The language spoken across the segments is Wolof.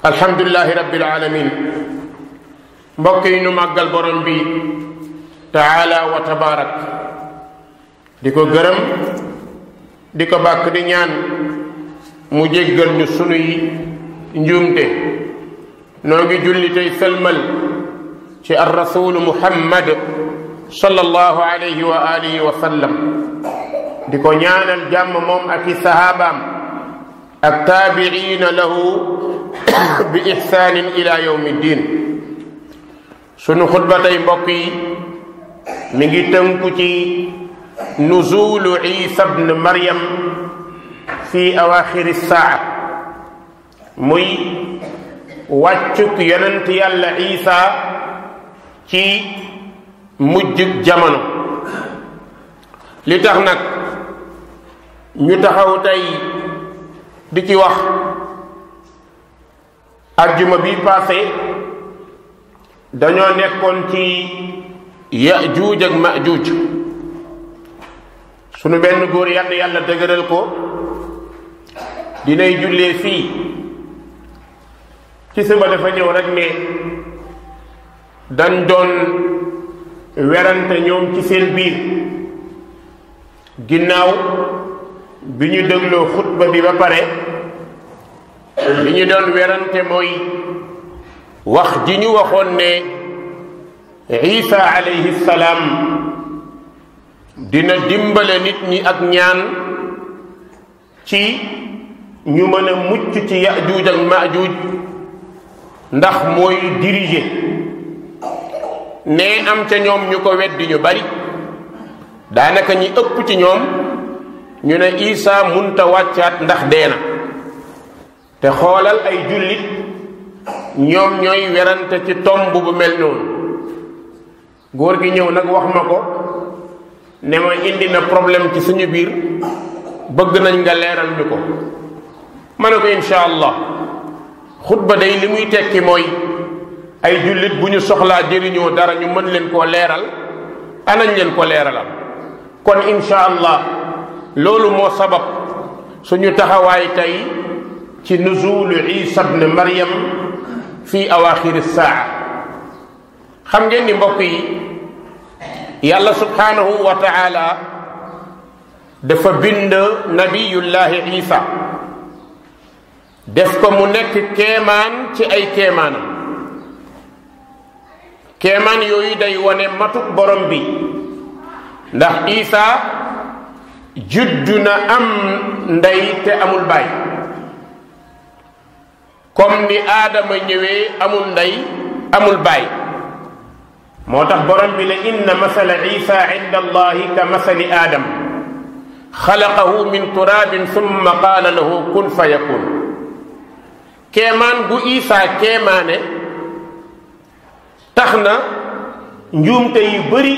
alhamdulilahi rabbil alamin mbokk yi nu màggal borom bi taala wa tabarak di ko gërëm di ko bàkk di ñaan mu jéggal ñu sunuy njuumte noo ngi julli tey sëlmal ci ar rasulu muhammad sallallahu alayhi wa alihi wa sallam di ko ñaanal jàmm moom ak i sahabaam ak taabiina lahu bi ihsaanin ila yawmi ddin sunu xutba tey mbokk yi mi ngi tënku ci nuzulu isa bn maryam fi awaxiri saa muy wàccuk yonent yàlla isa ci mujjug jamono li tax nag ñu taxaw tey di ci wax ajjuma bi passé dañoo nekkoon ci yajuuj ak majuuj sunu benn góor yàlla dëgëral ko dinay jullee fii ci suba dafa ñëw rek ne dañ doon werante ñoom ci seen biir ginnaaw bi ñu dégloo xutba bi ba pare li ñu doon werante mooy wax ji ñu waxoon ne isa alayhi salaam dina dimbale nit ñi ak ñaan ci ñu mën a mucc ci yajuuj ak majuuj ndax mooy diriger ne am ca ñoom ñu ko weddi ñu bari daanaka ñi ëpp ci ñoom ñu ne isa munta wàccaat ndax dee na te xoolal ay jullit ñoom ñooy werante ci tomb bu mel noonu góor gi ñëw nag wax ma ko ne ma indi na problème ci suñu biir bëgg nañ nga leeral ñu ko ma ne ko insha allah xutba day li muy tekki mooy ay jullit bu ñu soxlaa jëriñoo dara ñu mën leen koo leeral anañ leen ko leeralal kon insha allah loolu moo sabab suñu taxawaay tey ci nuzulu isa bn maryam fi awaxiri saa xam ngeen ni mbokk yi yàlla subhanahu wa taala dafa bind nabiyullahi isa def ko mu nekk kéemaan ci ay kéemaanam kéemaan yooyu day wone matuk borom bi ndax isa juddu na am ndey te amul baay comme ni aadama ñëwee amul ndey amul baay moo tax borom bi la inna masala isa inda allahi ka masali aadam xalaqahu min turabin summa qaala lahu kun fa yakun kéemaan gu isa kéemaane tax na njuumte yu bëri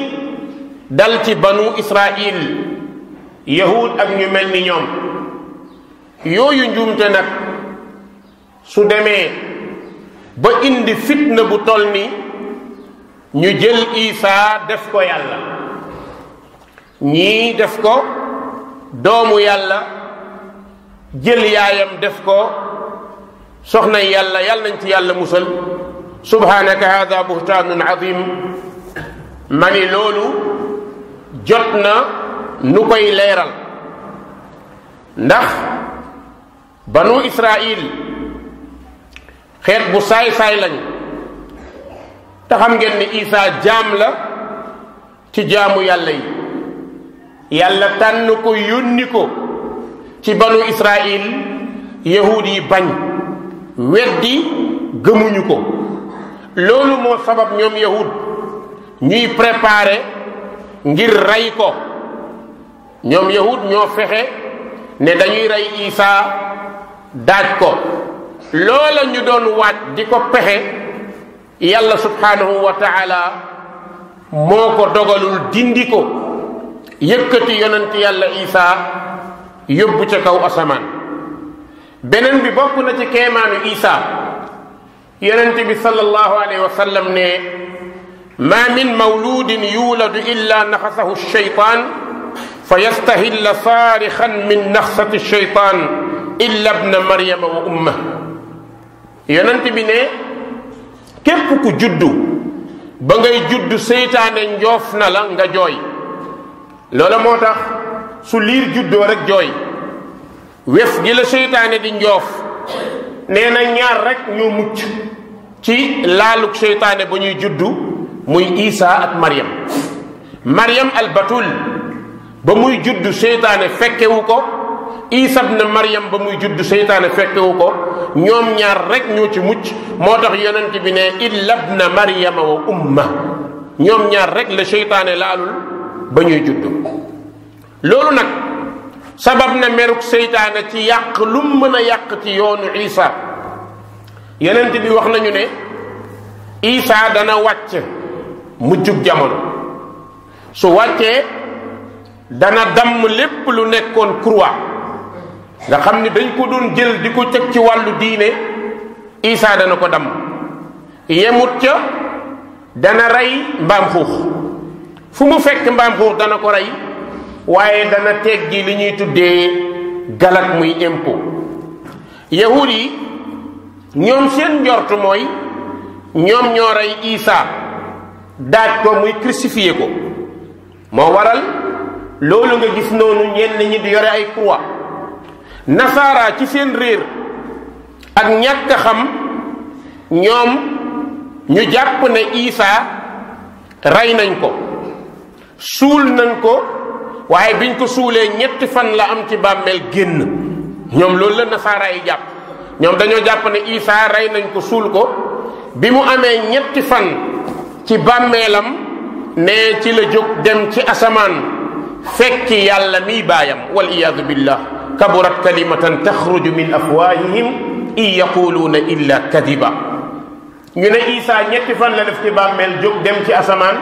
dal ci banu israil yahud ak ñu mel ni ñoom yooyu njuumte nag su demee ba indi fitna bu toll ni ñu jël isa def ko yàlla ñii def ko doomu yàlla jël yaayam def ko soxna yàlla yàlla nañ ci yàlla musal subhanaka hada buhtaanun azim ma ni loolu jot na nu koy leeral ndax banu israil xeet bu saay-saay lañ te xam ngeen ni isa jaam la ci jaamu yàlla yi yàlla tànn ko yónni ko ci banu israil yahud yi bañ weddi gëmuñu ko loolu moo sabab ñoom yahud ñuy préparer ngir rey ko ñoom yahud ñoo fexe ne dañuy rey isa daaj ko loola ñu doon waaj di ko pexe yàlla subhanahu wa taala moo ko dogalul dindi ko yëkkati yonent yàlla isa yóbbu ca kaw asamaan beneen bi bokk na ci keemaanu isa yonent bi sallallahu alayhi wa sallam ne ma min mawludin yuladu illa naxasahu shaytan fa yastahilla saarixan min naxsati shaytan illa bna maryama wa ummah yonent bi ne képp ku juddu ba ngay juddu seytaane njoof na la nga jooy. loola moo tax su liir juddoo rek jooy. wef gi la seytaane di njoof nee na ñaar rek ñoo mucc ci laaluk seytaane ba ñuy juddu muy Isa ak Maryam al batul ba muy juddu seytaane fekkewu ko, Isa ibn Maryam ba muy juddu seytaane fekkewu ko. ñoom ñaar rek ñoo ci mucc. moo tax yonent bi ne illa ibna Maryama wa umma, ñoom ñaar rek la seytaane laalul ba ñuy juddu. loolu nag sabab na meruk seytaane ci yàq lu mën a yàq ci yoonu Isa. yonent bi wax nañu ne Isa dana wàcc mujjug jamono. su wàccee dana damm lépp lu nekkoon croix nga xam ni dañ ko doon jël di ko teg ci wàllu diine. Isa dana ko damm. yemut ca dana rey mbaam xuux, fu mu fekk mbaam xuux dana ko rey, waaye dana teggi li ñuy tuddee galak muy impôt. yahud yi ñoom seen njortu mooy ñoom ñoo rey Isa daaj ko muy crucifié ko. moo waral loolu nga gis noonu ñenn ñi di yore ay croix. nasaara ci seen réer ak ñàkk a xam ñoom ñu jàpp ne Isa rey nañ ko, suul nañ ko, waaye biñ ko suulee 3 fan la am ci bàmmeel génn. ñoom loolu la nasaara yi jàpp. ñoom dañoo jàpp ne Isa rey nañ ko, suul ko, bi mu amee 3 fan ci bàmmeelam ne ci la jóg dem ci asamaan fekki yàlla miy baayam. wal iyaadu billah kaburat kalimatan taxruju min afwahihim in yaquluuna illa kadiba. ñu ne Isa 3 fan la def ci bàmmeel jóg dem ci asamaan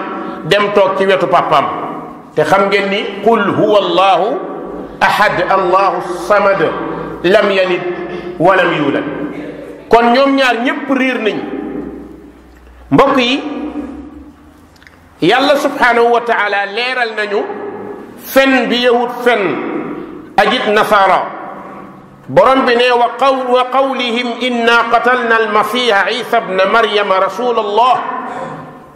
dem toog ci wetu papaam. te xam ngeen ni qul huwa allahu ahad allahu samad lam yalid walam yulad. kon ñoom ñaar ñépp réer nañ. mbokk yi yàlla subhanahu wa taala leeral nañu fen bi yahud fen ajit nasara. borom bi ne wa qawlihim inna qatalna almasiha isa bna maryama rasul allah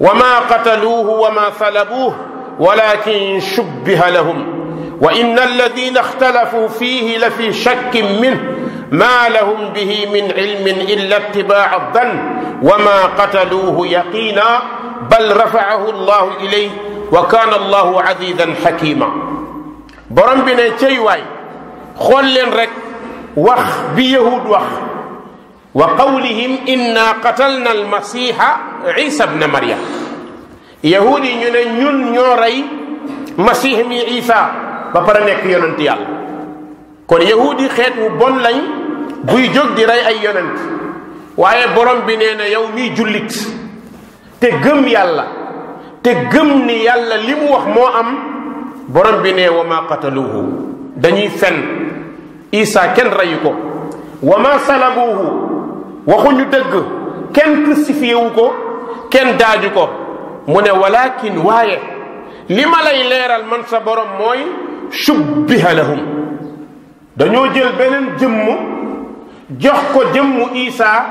wa ma qataluuhu wa ma salabuuhu walakin shubbiha lahum wa inna alladina ixtalafuu fihi la fi shakkin minh ma lahum bihi min ilmin illa ittibaa dan wa ma qataluuhu yaqina bal rafaahu allahu ilayh wa kana allahu azizan xakima. borom bi ne cey waay xool leen rek wax bi yahud wax wa qawlihim inna qatalna almasiha isa bna maryam. yahud yi ñu ne ñun ñoo rey masih mi isa ba pare nekk yonent yàlla. kon yahud yi xeet wu bon lañ buy jóg di rey ay yonent. waaye borom bi nee na yow miy jullit te gëm yàlla te gëm ni yàlla li mu wax moo am, borom bi ne wa ma qataluuhu dañuy fen. isa kenn reyu ko. wa ma salabuuhu waxuñu dëgg, kenn crucifié wu ko, kenn daaju ko. mu ne walakin waaye li ma lay leeral man sa borom mooy shubbiha lahum dañoo jël beneen jëmm jox ko jëmmu isa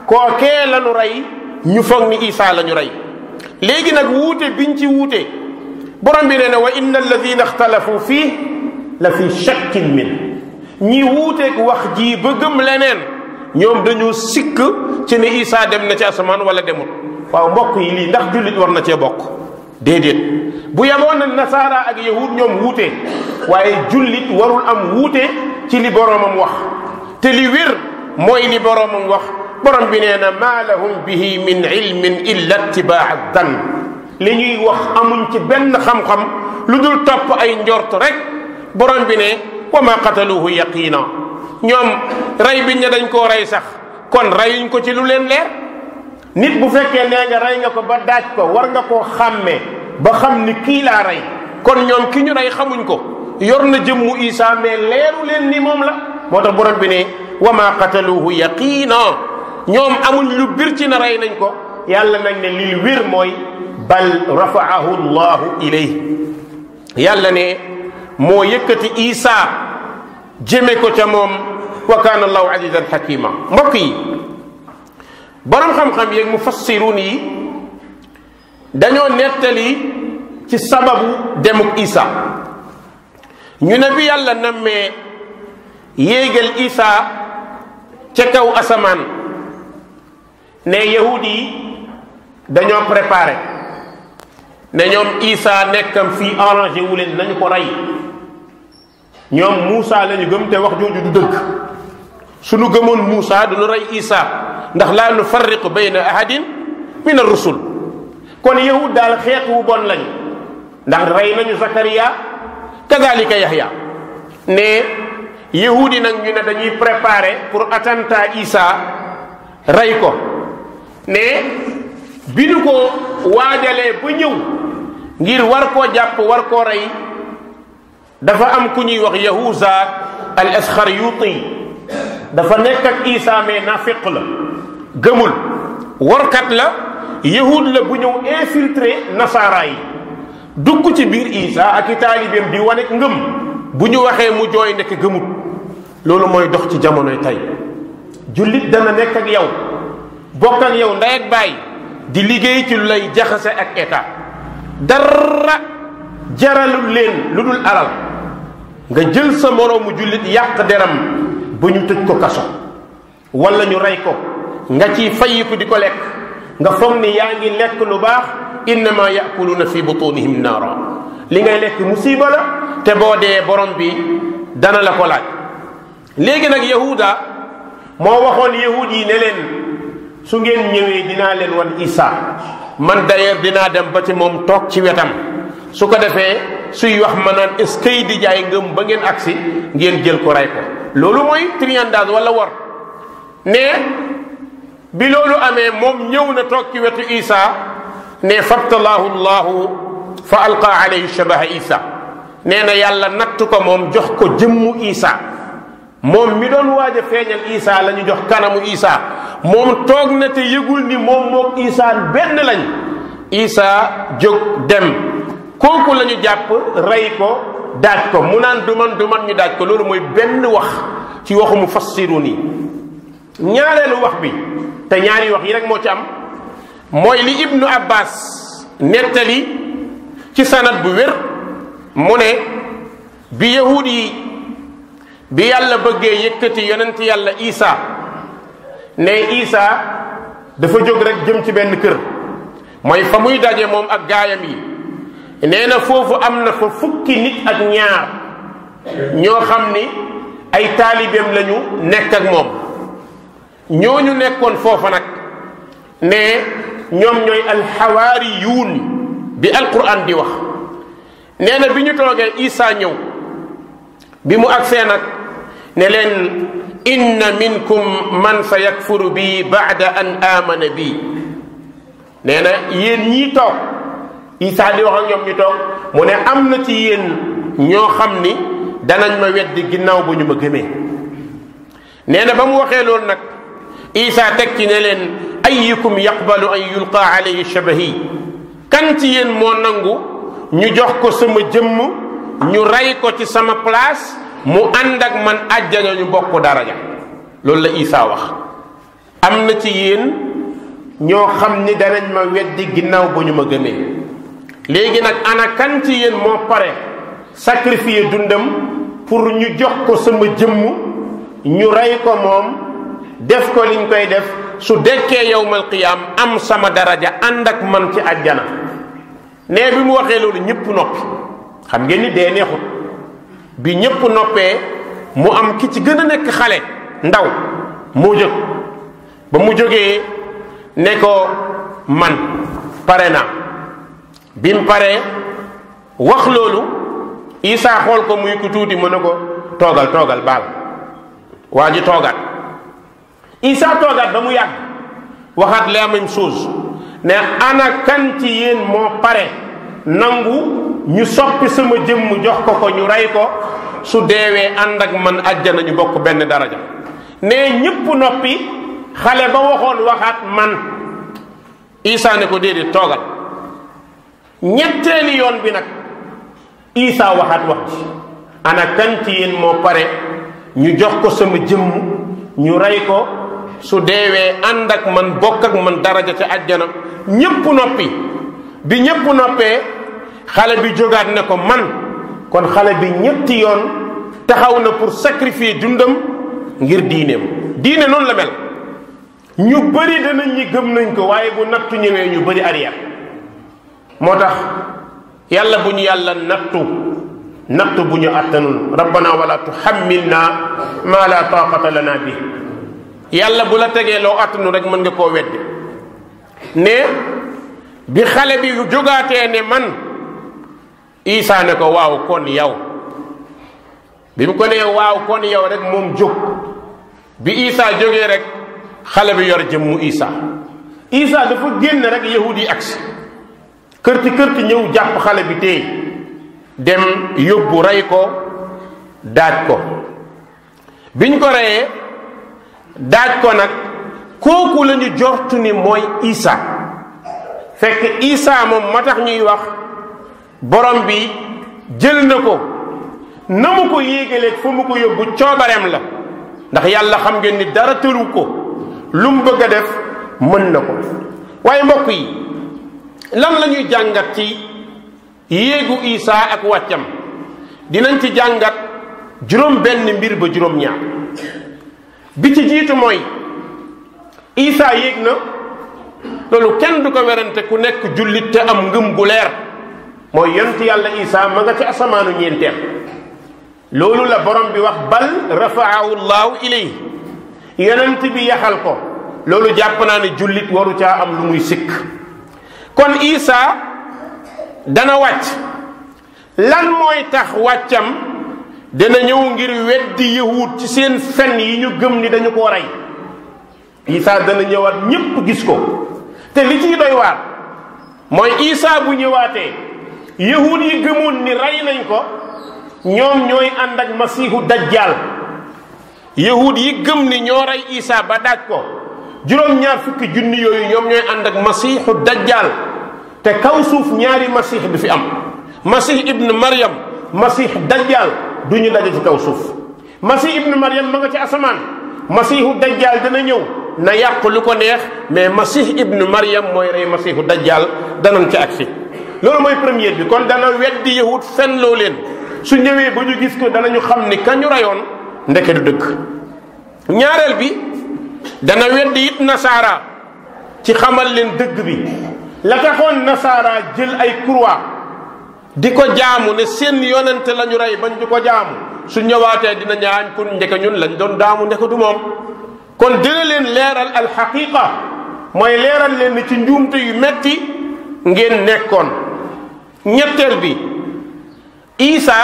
kookee lañu rey, ñu foog ni isa lañu rey. léegi nag wuute biñ ci wuute borom bi nee na wa inna alladina ixtalafu fii la fi shakkin min. ñi wuuteeg wax ji ba gëm leneen ñoom dañoo sikk ci ne isa dem na ci asamaan wala demut. waaw mbokk yi lii ndax jullit war na cee bokk? déedéet. bu yamoon na nasaara ak yahud ñoom wuute, waaye jullit warul am wuute ci li boroomam wax. te li wér mooy li boroomam wax. borom bi nee na maa lahum bihi min ilmin illa ittibaa dan. li ñuy wax amuñ ci benn xam-xam lu dul topp ay njort rek. borom bi ne wa ma qataluhu yaqina. ñoom rey biñ ne dañ koo rey sax kon reyuñ ko ci lu leen leer. nit bu fekkee nee nga rey nga ko ba daaj ko war nga koo xàmmee ba xam ni kii laa rey. kon ñoom ki ñu rey xamuñ ko, yor na jëmmu Isa mais leeru leen ni moom la. moo tax borom bi ne wa ma qataluhu yaqina. ñoom amuñ lu bir ci na rey nañ ko. yàlla nag ne lil wir mooy bal rafaahu llahu ilayh. yàlla ne moo yëkkati Isa jëme ko ca moom wa kaana allahu azizan xakima. mbokk yi borom xam-xam yeeg mufassirun yi dañoo nettali ci sababu demuk Isa ñu ne bi yàlla nammee yéegal Isa ca kaw asamaan ne yahud yi dañoo préparé ne ñoom Isa nekkam fii arrangé wu leen nañu ko rey ñoom Muusa lañu gëm te wax jooju du dëgg suñu gëmoon Muusa duñu rey Isa ndax laa nufarriqu bayna ahadin min ar-rusul kon yahud daal xeet wu bon lañ ndax rey nañu Zakariya kadalika Yahya ne yahud yi nag ñu ne dañuy préparer pour attentat Isa rey ko ne bi ñu ko waajalee ba ñëw ngir war koo jàpp war koo rey dafa am ku ñuy wax Yahuza al Asxariyuti dafa nekk ak Isa mais nafiq la gëmul workat la yahud la bu ñëw infiltré nasaara yi dugg ci biir Isa ak i taalibeem di wane ngëm bu ñu waxee mu jooy nekk gëmut loolu mooy dox ci jamonoy tey jullit dana nekk ak yow bokk ak yow ndey ak baay di liggéey ci lu lay jaxase ak état dara jaralul leen lu dul alal nga jël sa moroomu jullit yàq deram ba ñu tëj ko kaso wala ñu rey ko nga ciy fayiku di ko lekk nga foog ni yaa ngi lekk lu baax innama yakuluna fi butunihim naara li ngay lekk musiba la te boo dee borom bi dana la ko laaj léegi nag yahuda moo waxoon yahud yi ne leen su ngeen ñëwee dinaa leen wan Isa man d'ailleurs dinaa dem ba ci moom toog ci wetam su ko defee suy wax ma naan est-ce que di jaay ngëm ba ngeen agsi ngeen jël ko rey ko loolu mooy triandage wala war ne bi loolu amee moom ñëw na toog ci wetu Isa ne fabtalaahu llahu fa alqa alayhi shabaha Isa nee na yàlla natt ko moom jox ko jëmmu Isa moom mi doon waaj a feeñal Isa la ñu jox kanamu Isa moom toog na te yëgul ni moom mook Isa benn lañ Isa jóg dem kooku la ñu jàpp rey ko daaj ko mu naan du man ñu daaj ko loolu mooy benn wax ci waxu mufassirun yi ñaareelu wax bi te ñaari wax yi rek moo ci am mooy li Ibnu Abbas nettali ci sanad bu wér mu ne bi yahud yi bi yàlla bëggee yëkkati yonent yàlla Isa ne Isa dafa jóg rek jëm ci benn kër mooy fa muy daje moom ak gaayam yi nee na foofu am na fa fukki nit ak ñaar ñoo xam ni ay taalibeem lañu nekk ak moom ñooñu nekkoon foofa nag ne ñoom ñooy alxawaariyuun bi alquran di wax nee na bi ñu toogee Isa ñëw bi mu agsee nag ne leen inna minkum man sa yakfuru bi baada an amana bi nee na yéen ñii toog Isa di wax ak ñoom ñu toog mu ne am na ci yéen ñoo xam ni danañ ma weddi ginnaaw bu ñu ma gëmee nee na ba mu waxee loolu nag Isa teg ci ne leen ayyukum yaqbalu an yulqa alayhi shabahi kan ci yéen moo nangu ñu jox ko sama jëmm ñu rey ko ci sama place mu ànd ak man àjjana ñu bokk daraja loolu la Isa wax am na ci yéen ñoo xam ni danañ ma weddi ginnaaw bu ñu ma gëmee léegi nag ana kan ci yéen moo pare sacrifier dundam pour ñu jox ko sama jëmm ñu rey ko moom def ko liñ koy def su dekkee yawmal qiyaam am sama daraja ànd ak man ci àjjana nee bi mu waxee loolu ñëpp noppi xam ngeen ni dee neexut bi ñëpp noppee mu am ki ci gën a nekk xale ndaw moo jóg ba mu jógee ne ko man pare naa bi mu paree wax loolu Isa xool ko muy ku tuuti mu ne ko toogal baal waa ji toogaat Isa toogaat ba mu yàgg waxaat la même chose ne ana kan ci yéen moo pare nangu ñu soppi sama jëmm jox ko ñu rey ko su deewee ànd ak man àjjana ñu bokk benn daraja ne ñépp noppi xale ba waxoon waxaat man Isa ne ko déedéet toogal ñetteeli yoon bi nag Isa waxaat wax ji ana kan ci yéen moo pare ñu jox ko sama jëmm ñu rey ko su deewee ànd ak man bokk ak man daraja ca àjjana. ñépp noppi bi ñépp noppee xale bi jógaat ne ko man. kon xale bi ñetti yoon taxaw na pour sacrifier dundam ngir diineem. diine noonu la mel ñu bëri danañ ñi gëm nañ ko waaye bu nattu ñëwee ñu bëri arrière. moo tax yàlla bu ñu yàlla nattu bu ñu attanul rabbana wala tuhammilna ma la taqata lana bi. yàlla bu la tegee loo attanu rek mën nga koo weddi. ne bi xale bi jógaatee ne man Isa ne ko waaw kon yow. bi mu ko nee waaw kon yow rek moom jóg. bi Isa jógee rek xale bi yor jëmmu Isa dafa génn rek yahud yi agsi kërti ñëw jàpp xale bi tey dem yóbbu rey ko daaj ko. biñ ko reyee daaj ko nag kooku la ñu jortu ni mooy Isa. fekk Isa moom ma tax ñuy wax borom bi jël na ko na mu ko yéegaleeg fa mu ko yóbbu coobareem la. ndax yàlla xam ngeen ni dara tëru ko lu mu bëgg a def mën na ko. waaye mbokk yi lan la ñuy jàngat ci yéegu Isa ak wàccam. dinañ ci jàngat juróom benn mbir ba juróom ñaar. bi ci jiitu mooy Isa yéeg na loolu kenn du ko werante ku nekk jullit te am ngëm gu leer. mooy yonent yàlla Isa ma nga ci asamaanu ñeenteel. loolu la borom bi wax bal rafaahu llahu ilayhi yonent bi yaxal ko. loolu jàpp naa ne jullit waru caa am lu muy sikk. kon Isa dana wàcc. lan mooy tax wàccam dana ñëw ngir weddi yahud ci seen fen yi ñu gëm ni dañu koo rey. Isa dana ñëwaat ñépp gis ko. te li ciy doy waar mooy Isa bu ñëwaatee yahud yi gëmoon ni rey nañ ko ñoom ñooy ànd ak masiixu dajjal. yahud yi gëm ni ñoo rey Isa ba daaj ko juróom-ñaar fukki junni yooyu ñoom ñooy ànd ak masiixu dajjal. te kaw suuf ñaari masiix du fi am. masiix ibn Maryam masiix dajjal du ñu daje ci kaw suuf. masiix ibn Maryam ma nga ci asamaan. masiixu dajjal dana ñëw na yàq lu ko neex mais masiix ibn Maryam mooy rey masiixu dajjal danañ ci agsi. loolu mooy première bi. kon dana weddi yahud fen loo leen. su ñëwee ba ñu gis ko danañu xam ni ka ñu rayoon ndeke du dëgg. ñaareel bi dana weddi it nasaara ci xamal leen dëgg bi. la taxoon nasaara jël ay croix di ko jaamu ne seen yonente la ñu rey bañ di ko jaamu su ñëwaatee dina ñaan kun ndeke ñun lañ doon daamu ndeke du moom. kon dina leen leeral alxaqiqa mooy leeral leen ni ci njuumte yu metti ngeen nekkoon. ñetteel bi Isa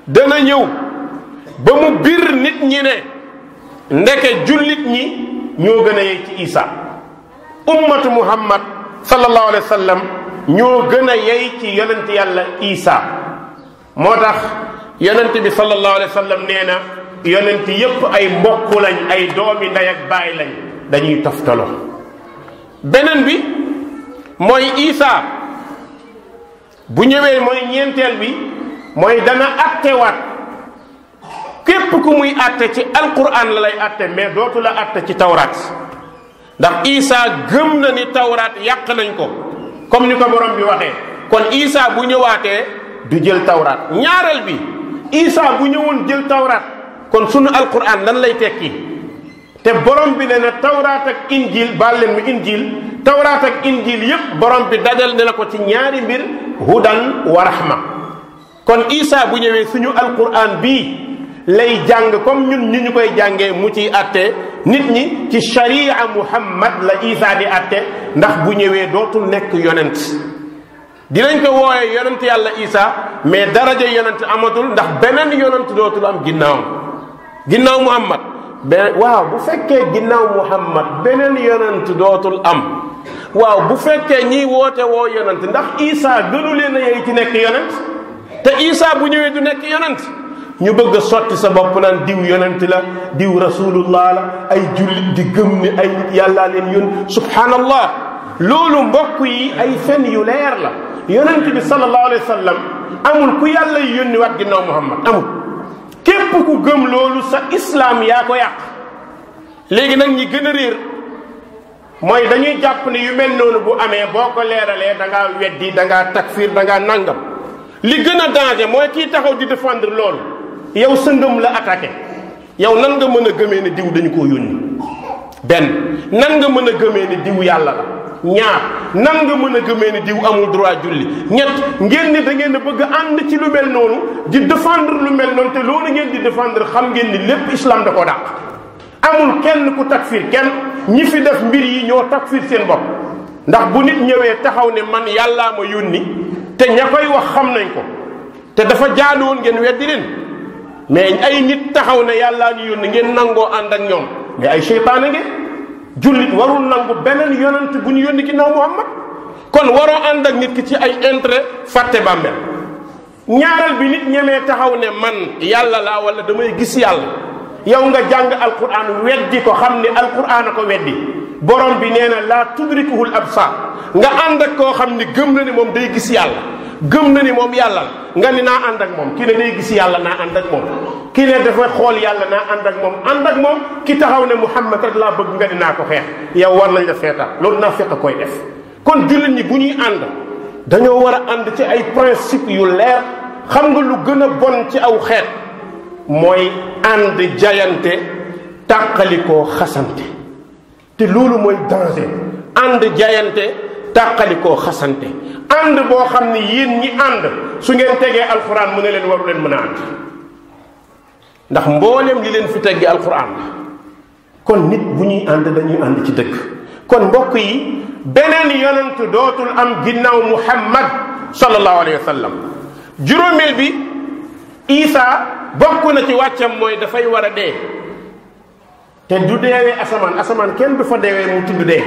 dana ñëw ba mu bir nit ñi ne ndeke jullit ñi ñoo gën a yey ci Isa. ummatu muhammad sallallahu alayhi wa sallam ñoo gën a yey ci yonent yàlla Isa. moo tax yonent bi sallallahu alayhi wa sallam nee na yonent yépp ay mbokk lañ ay doomi ndey ak baay lañ dañuy toftaloo. beneen bi mooy Isa bu ñëwee mooy ñeenteel bi mooy dana attewaat. képp ku muy atte ci alquran la lay atte mais dootu la atte ci tawraat. ndax Isa gëm na ni tawraat yàq nañ ko comme ni ko borom bi waxee. kon Isa bu ñëwaatee du jël tawraat. ñaareel bi Isa bu ñëwoon jël tawraat kon sunu alquran lan lay tekki. te borom bi ne na tawraat ak injil baal leen mu injil tawraat ak injil yépp borom bi dajal ne la ko ci ñaari mbir hudan wa rahma. kon Isa bu ñëwee suñu alquran bii lay jàng comme ñun ñu koy jàngee mu ciy atte nit ñi ci sharia muhammad la Isa di atte. ndax bu ñëwee dootul nekk yonent. dinañ ko wooyee yonent yàlla Isa mais daraja yonent amatul ndax beneen yonent dootul am ginnaaw muhammad. waaw bu fekkee ginnaaw muhammad beneen yonent dootul am. waaw bu fekkee ñiy woote woo yonent ndax Isa gënu leen a yey ci nekk yonent. te Isa bu ñëwee du nekk yonent. ñu bëgg a sotti sa bopp naan diw yonent la diw rasulullah la ay jullit di gëm ni ay nit yàllaa leen yón subhanallah. loolu mbokk yi ay fen yu leer la. yonent bi sallallahu alayhi wa sallam amul ku yàlla yónni waat ginnaaw muhammad amul. képp ku gëm loolu sa islam yaa ko yàq. léegi nag ñi gën a réer mooy dañuy jàpp ne yu mel noonu bu amee boo ko leeralee da ngaa weddi da ngaa takfir da ngaa nangam. li gën a danger mooy kii taxaw di défendre loolu yow sa ngëm la attaqué yow nan nga mën a gëmee ne diw dañu koo yónni benn nan nga mën a gëmee ne diw yàlla la ñaar nan nga mën a gëmee ne diw amul droit julli ñett ngeen ni da ngeen a bëgg a ànd ci lu mel noonu di défendre lu mel noonu te loolu ngeen di défendre xam ngeen ni lépp islam da ko dàq amul kenn ku takfir kenn ñi fi def mbir yi ñoo takfir seen bopp ndax bu nit ñëwee taxaw ne man yàllaa ma yónni te ña koy wax xam nañ ko te dafa jaadu woon ngeen weddi leen mais ay nit taxaw ne yàllaa ñu yónni ngeen nangoo ànd ak ñoom mais ay seytaane ngeen jullit warul nangu beneen yonent bu ñu yónni ginnaaw Muhammad kon waroo ànd ak nit ki ci ay intérêt fàtte bàmmeel ñaareel bi nit ñemee taxaw ne man yàlla laa wala damay gis yàlla yow nga jàng alquran weddi ko xam ne alquran a ko weddi borom bi nee na laa tudrikuhul absar nga ànd ak koo xam ni gëm na ni moom day gis yàlla gëm na ni moom yàlla nga ni naa ànd ak moom ki ne day gis yàlla naa ànd ak moom ki ne dafa xool yàlla naa ànd ak moom ki taxaw ne Muhammad rek laa bëgg nga ni naa ko xeex yow war nañ la seetaan loolu naa fekk koy def kon jullit ñi bu ñuy ànd dañoo war a ànd ci ay principe yu leer xam nga lu gën a bon ci aw xeet mooy ànd jayante tàqalikoo xasante te loolu mooy danger ànd jayante tàqalikoo xasante ànd boo xam ne yéen ñi ànd su ngeen tegee alquran mu ne leen waru leen mën a ànd ndax mboolem li leen fi teggee alquran la kon nit bu ñuy ànd dañuy ànd ci dëgg kon mbokk yi beneen yonent dootul am ginnaaw Muhammad sallallahu alayhi wa sallam juróomeel bi Isa bokk na ci wàccam mooy dafay war a dee te du deewee asamaan kenn du fa deewee mu tudd dee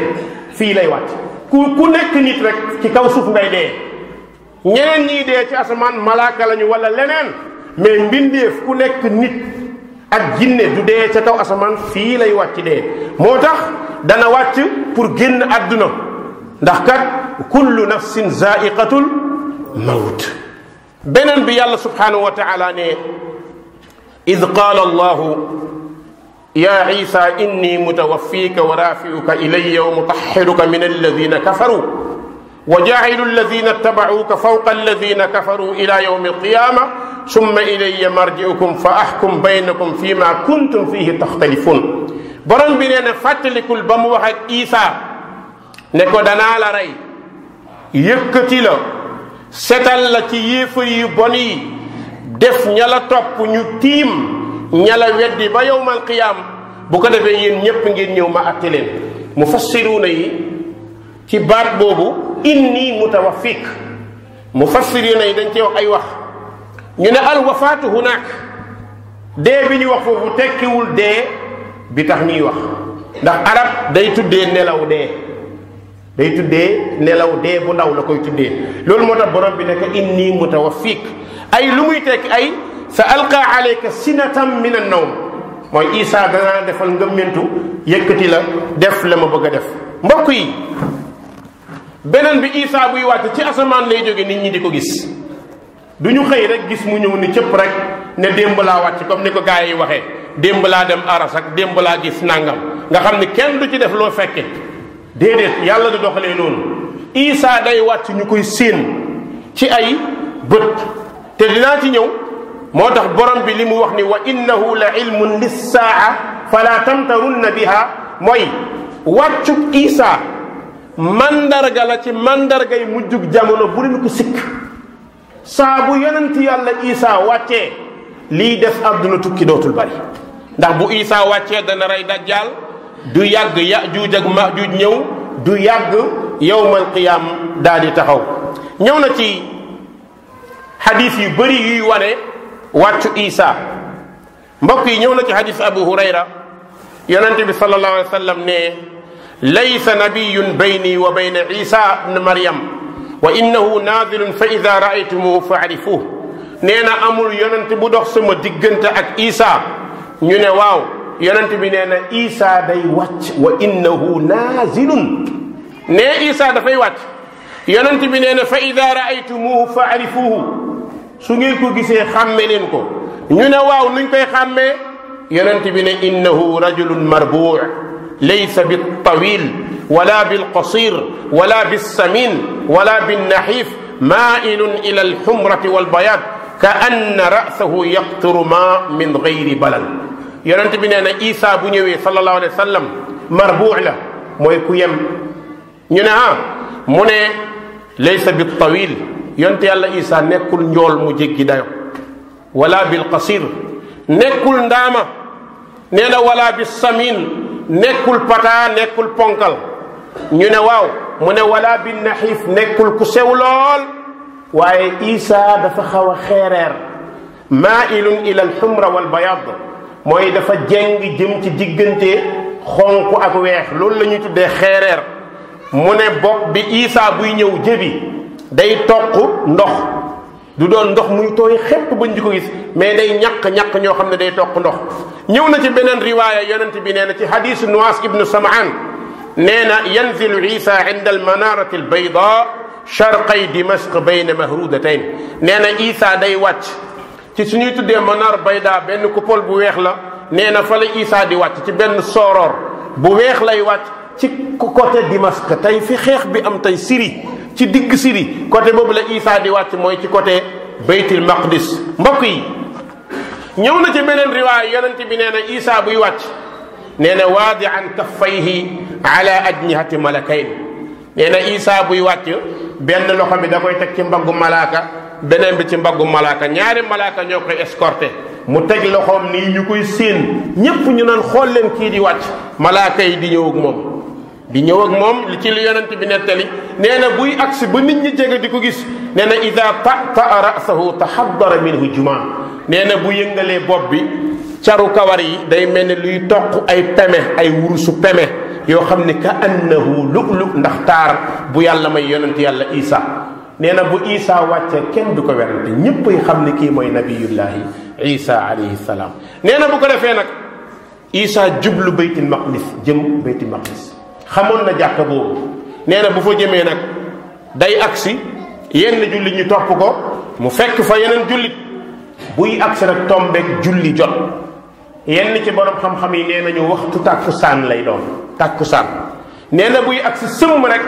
fii lay wàcc ku nekk nit rek ci kaw suuf ngay dee ñeneen ñiy dee ci asamaan malaaka lañu wala leneen mais mbindeef ku nekk nit ak jinne du dee ca kaw asamaan fii lay wàcc dee moo tax dana wàcc pour génn àdduna ndax kat kullu nafsin zaiqatul mawt beneen bi yàlla subhanahu wa taala ne id qaala allahu ya isa inni mutawaffika wa rafiuka ilayya wa mutahhiruka min alladina kafaru wa jaa'ilu alladina ittaba'uka fawqa alladina kafaru ila yawmi alqiyama summa ilayya marji'ukum fa ahkum baynakum fima kuntum fihi taxtalifun borom bi nee na fàttalikul ba mu wax ak isa ne ko danaa la rey yëkkati la setal la ci yéefar yu bon yi def ña la topp ñu tiim ña la weddi ba yowmal qiyaam bu ko defee yéen ñépp ngeen ñëw ma atte leen mufassiruuna yi ci baat boobu inni mutawaffik mufassiruuna yi dañ ci wax ay wax ñu ne alwafaatu hunaak dee bi ñu wax foofu tekkiwul dee bi tax ñuy wax ndax arab day tuddee nelaw dee day tuddee nelaw dee bu ndaw la koy tuddee loolu moo tax borom bi nekk inni mutawaffik ay lu muy tekki ay sa alqa alayka sinatan min an-nawm mooy isa danaa defal ngëmmentu yëkkati la def la ma bëgg a def mbokk yi beneen bi isa buy wàcc ci asamaan lay jóge nit ñi di ko gis du ñu xëy rek gis mu ñëw ni cëpp rek ne démb laa wàcc comme ni ko gars yi waxee démb laa dem aras ak démb laa gis nangam nga xam ni kenn du ci def loo fekke déedéet yàlla du doxalee noonu isa day wàcc ñu koy séen ci ay bët te dinaa ci ñëw moo tax borom bi li mu wax ni wa innahu la ilmun lissaa fala tamtarunna biha mooy wàccug isa mandarga la ci mandargay mujjug jamono bu leen ko sikk saa bu yonent yàlla isa wàccee lii def àdduna tukki dootul bari ndax bu isa wàccee dana rey dajjal du yàgg yajuuj ak majuuj ñëw du yàgg yowmal qiyaam daal di taxaw ñëw na ci xadis yu bëri yuy wane wàccu isa mbokk yi ñëw na ci xadis abu hurayra yonente bi sallallahu alayhi wa sallam ne laysa nabiyun bayni wa bayna isa ibn maryam wa innahu nazilun fa ida raaytumuhu faarifuh nee na amul yonente bu dox sama diggante ak isa ñu ne waaw yonente bi nee na isa day wàcc wa innahu nazilun ne isa dafay wàcc yonente bi nee na fa ida raaytumuhu faarifuhu su ngeen ko gisee xàmme leen ko ñu ne waaw nuñ koy xàmmee yonent bi ne innahu rajulun marbuu laysa biltawil wala bilqasir wala bilsamin wala bilnaxif mailun ila alxumrati walbayad ka anna rasahu yaqturu ma min gayri balal. yonent bi nee na Isa bu ñëwee sallallahu alayhi wa sallam marbuu la mooy ku yem. ñu ne mu ne laysa biltawil yonent yàlla Isa nekkul njool mu jéggi dayo wala bilqasir nekkul ndaama nee na wala bilsamin nekkul pata nekkul ponkal. ñu ne waaw mu ne wala binnaxiif nekkul ku sew lool waaye Isa dafa xaw a xeereer mailun ila alxumra walbayad mooy dafa jeng jëm ci diggante xonq ak weex loolu la ñuy tuddee xeereer. mu ne bopp bi Isa buy ñëw jëbi day toq ndox du doon ndox muy tooy xépp bañ di ko gis mais day ñaq ñoo xam ne day toq ndox. ñëw na ci beneen riwaaya yonent bi nee na ci hadisu Nuwas ibnu Sam'an nee na yanzilu Isa inda almanarati albayda sharqay Dimashq bayna mahrudatayn nee na Isa day wàcc ci suñuy tuddee manar bayda benn coupole bu weex la nee na fa la Isa di wàcc ci benn sooroor bu weex lay wàcc ci côté Dimashq tey fi xeex bi am tey Syrie ci digg Syrie côté boobu la Isa di wàcc mooy ci côté Baytul Maqdis. mbokk yi ñëw na ci beneen riwaaya yonent bi nee na Isa buy wàcc nee na waadi'an kaffayhi ala ajnihati malakayn nee na Isa buy wàcc benn loxo bi da koy teg ci mbaggu malaaka beneen bi ci mbaggu malaaka ñaari malaaka ñoo koy escorté mu teg loxoom nii ñu koy séen ñépp ñu naan xool leen kii di wàcc malaaka yi di ñëw ak moom li ci li yonent bi nettali nee na buy agsi ba nit ñi jege di ko gis nee na ida ta'ta'a ra'sahu tahaddara minhu jumaan nee na bu yëngalee bopp bi caru kawar yi day mel ni luy toq ay peme ay wurusu peme yoo xam ne ka annahu lu'lu ndax taar bu yàlla may yonent yàlla Isa nee na bu Isa wàccee kenn du ko werante ñéppay xam ne kii mooy nabiyullahi Isa alayhi salaam. nee na bu ko defee nag Isa jublu baytul maqdis jëm baytul maqdis xamoon na jàkka boobu nee na bu fa jëmee nag day agsi yenn jullit ñu topp ko mu fekk fa yeneen jullit buy agsi rek tombeek julli jot yenn ci borom xam-xam yi nee nañu waxtu tàkkusaan lay doon tàkkusaan nee na buy agsi sëmm rek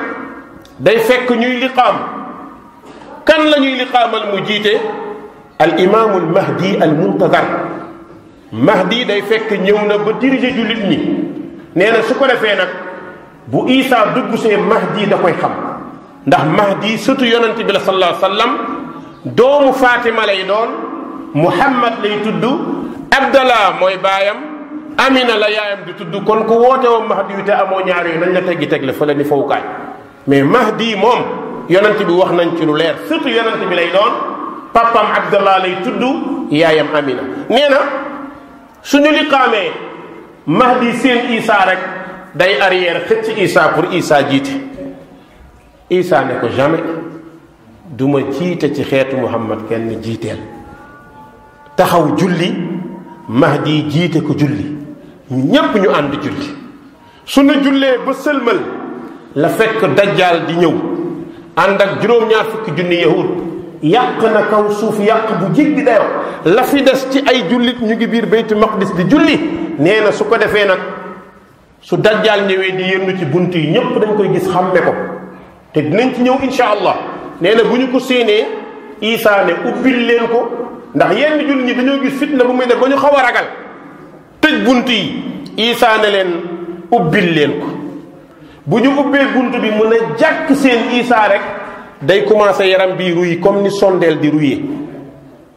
day fekk ñuy liqaam kan la ñuy liqaamal mu jiite al imaamu al mahdi al muntazar mahdi day fekk ñëw na ba diriger jullit ñi nee na su ko defee nag bu Isa dugg see mahdi da koy xam ndax mahdi sëtu yonent bi la sallallahu alayhi wa sallam doomu Fatima lay doon Muhammad lay tudd Abdallah mooy baayam Amina la yaayam di tudd kon ku woote woo mahdi yu te amoo ñaar yooyu nañ la teggi teg la fa la ni fawukaay mais mahdi moom yonent bi wax nañ ci lu leer sëtu yonent bi lay doon papam Abdallah lay tudd yaayam Amina nee na suñu liqaamee mahdi seen Isa rek day arrière xëcc Isa pour Isa jiite Isa ne ko jamais duma jiite ci xeetu Muhammad kenn jiiteel taxaw julli mahdi jiite ko julli ñépp ñu ànd julli su na jullee ba sëlmal la fekk dajjaal di ñëw ànd ak juróom-ñaar fukki junni yahud yàq na kaw suuf yàq bu jéggi dayo la fi des ci ay jullit ñu ngi biir baytu maqdis di julli nee na su ko defee nag su dajjaal ñëwee di yendu ci bunt yi ñépp dañ koy gis xàmme ko te dinañ ci ñëw insha allah nee na bu ñu ko séenee Isa ne ubbil leen ko ndax yenn jullit ñi dañoo gis fitna bu muy def ba ñu xaw a ragal tëj bunt yi Isa ne leen ubbil leen ko bu ñu ubbee bunt bi mën a jàkk seen Isa rek day commencé yaram bi ruy comme ni sondeel di ruyee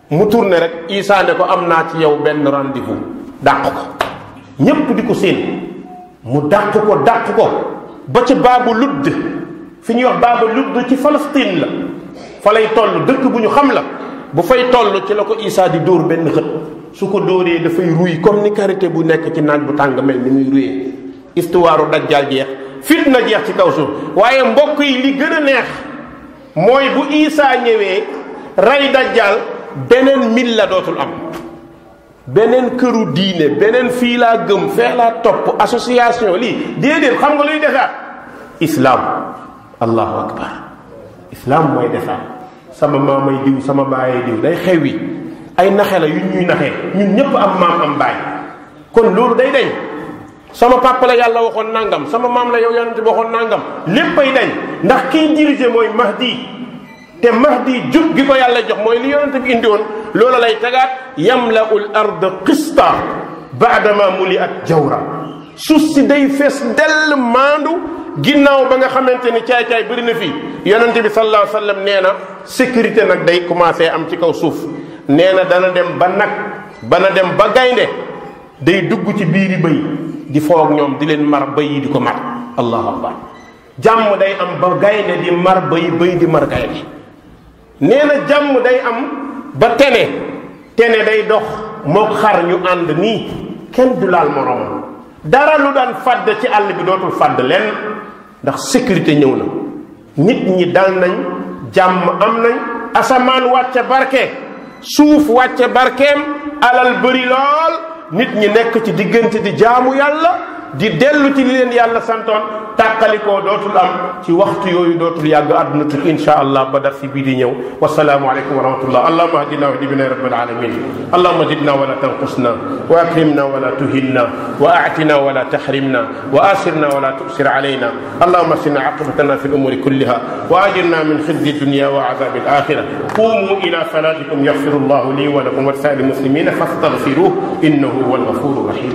mu tourné rek Isa ne ko am naa ci yow benn rendez-vous dàq ko ñépp di ko séen mu dàq ko ba ca baabu ludd fi ñuy wax baabu ludd ci Palestine la fa lay toll dëkk bu ñu xam la bu fay toll ci la ko Isa di dóor benn xët su ko dóoree dafay ruy comme ni karité bu nekk ci naaj bu tàng mel ni muy ruyee histoire dajjal jeex fitna jeex ci kaw suuf waaye mbokk yi li gën a neex mooy bu Isa ñëwee rey dajjal beneen milla dootul am beneen këru diine beneen fii laa gëm fee laa topp association lii déedéet xam nga luy defaat islam allahu akbar islam mooy defaat sama maamay diw sama baayay diw day xewi ay naxe la yu ñuy naxee ñun ñëpp am maam am baay kon loolu day dañ. sama papa la yàlla waxoon nangam sama maam la yow yonente bi waxoon nangam léppay dañ ndax kiy diriger mooy mahdi te mahdi jub gi ko yàlla jox mooy li yonente bi indi woon loola lay tagaat yamla'u l ard qista baadama muliat jawra suuf si day fees dell maandu ginnaaw ba nga xamante ni caay-caay bëri na fii yonente bi sallallahu alayhi wa sallam nee na sécurité nag day commencé am ci kaw suuf nee na dana dem ba nag bana dem ba gaynde day dugg ci biiri bëy di foog ñoom di leen mar bëy yi di ko mar allahu akbar jàmm day am ba gaynde di mar bëy di mar gaynde nee na jàmm day am ba tene day dox mook xar ñu ànd nii kenn du laal moroomam dara lu daan fàdd ci àll bi dootul fàdd leen ndax sécurité ñëw na nit ñi dal nañ jàmm am nañ asamaan wàcce barke suuf wàcce barkeem alal bëri lool nit ñi nekk ci diggante di jaamu yàlla di dellu ci li leen yàlla santoon tàqalikoo dootul am ci waxtu yooyu dootul yàgg àdduna tukki insha allah ba daf si bii di ñëw wasalaamu aleykum wa rahmatullah allahuma hadina wa dibina rabbil alamin allahuma zidna wala tanqusna wa akrimna wala tuhinna wa aatina wala tahrimna wa asirna wala tusir alayna allahuma asina aqibatana fi lumuri kulliha wa ajirna min xizyi dunya wa azabi alakhira qumu ila salatikum yaghfiru llahu li wa lakum wa lisaa'iri muslimina fastaghfiruhu innahu huwa alghafuru rahim